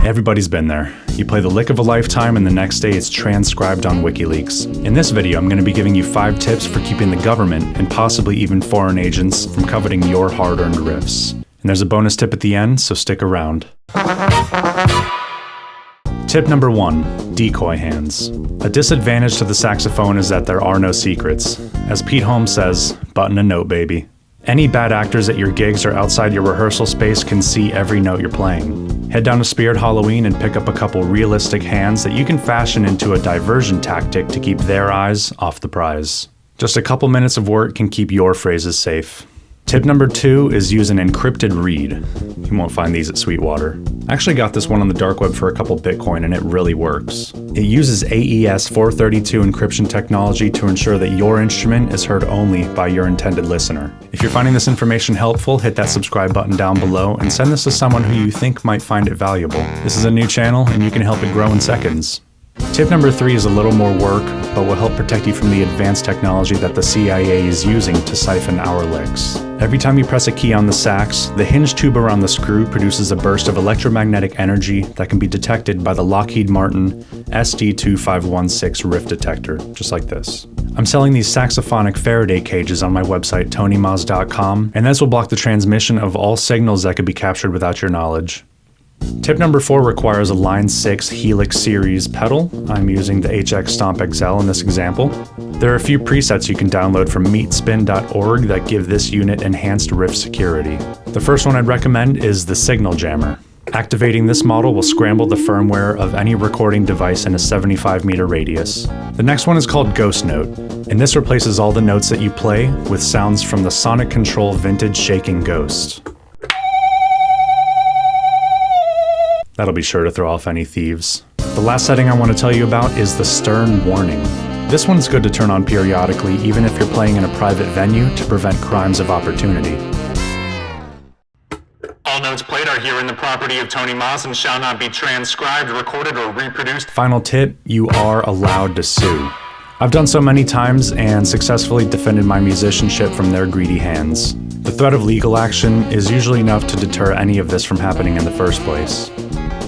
Everybody's been there. You play the lick of a lifetime and the next day it's transcribed on WikiLeaks. In this video, I'm going to be giving you 5 tips for keeping the government and possibly even foreign agents from coveting your hard-earned riffs. And there's a bonus tip at the end, so stick around. Tip number 1, Decoy Hands. A disadvantage to the saxophone is that there are no secrets. As Pete Holmes says, button a note, baby. Any bad actors at your gigs or outside your rehearsal space can see every note you're playing. Head down to Spirit Halloween and pick up a couple realistic hands that you can fashion into a diversion tactic to keep their eyes off the prize. Just a couple minutes of work can keep your phrases safe. Tip number 2 is use an encrypted reed. You won't find these at Sweetwater. I actually got this one on the dark web for a couple Bitcoin and it really works. It uses AES 432 encryption technology to ensure that your instrument is heard only by your intended listener. If you're finding this information helpful, hit that subscribe button down below and send this to someone who you think might find it valuable. This is a new channel and you can help it grow in seconds. Tip number 3 is a little more work, but will help protect you from the advanced technology that the CIA is using to siphon our licks. Every time you press a key on the sax, the hinge tube around the screw produces a burst of electromagnetic energy that can be detected by the Lockheed Martin SD2516 rift detector, just like this. I'm selling these saxophonic Faraday cages on my website tonymaz.com, and this will block the transmission of all signals that could be captured without your knowledge. Tip number 4 requires a Line 6 Helix series pedal. I'm using the HX Stomp XL in this example. There are a few presets you can download from meetspin.org that give this unit enhanced riff security. The first one I'd recommend is the Signal Jammer. Activating this model will scramble the firmware of any recording device in a 75-meter radius. The next one is called Ghost Note, and this replaces all the notes that you play with sounds from the Sonic Control Vintage Shaking Ghost. That'll be sure to throw off any thieves. The last setting I want to tell you about is the Stern Warning. This one's good to turn on periodically, even if you're playing in a private venue, to prevent crimes of opportunity. All notes played are here in the property of Tony Maz and shall not be transcribed, recorded, or reproduced. Final tip, you are allowed to sue. I've done so many times and successfully defended my musicianship from their greedy hands. The threat of legal action is usually enough to deter any of this from happening in the first place.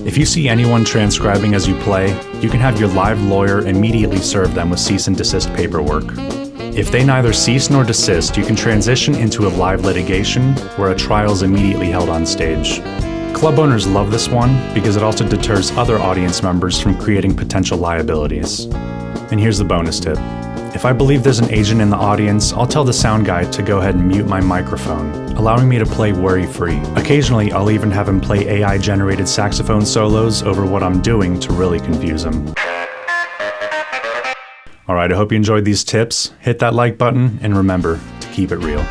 If you see anyone transcribing as you play, you can have your live lawyer immediately serve them with cease and desist paperwork. If they neither cease nor desist, you can transition into a live litigation where a trial is immediately held on stage. Club owners love this one because it also deters other audience members from creating potential liabilities. And here's the bonus tip. If I believe there's an agent in the audience, I'll tell the sound guy to go ahead and mute my microphone, allowing me to play worry-free. Occasionally, I'll even have him play AI-generated saxophone solos over what I'm doing to really confuse him. Alright, I hope you enjoyed these tips. Hit that like button, and remember to keep it real.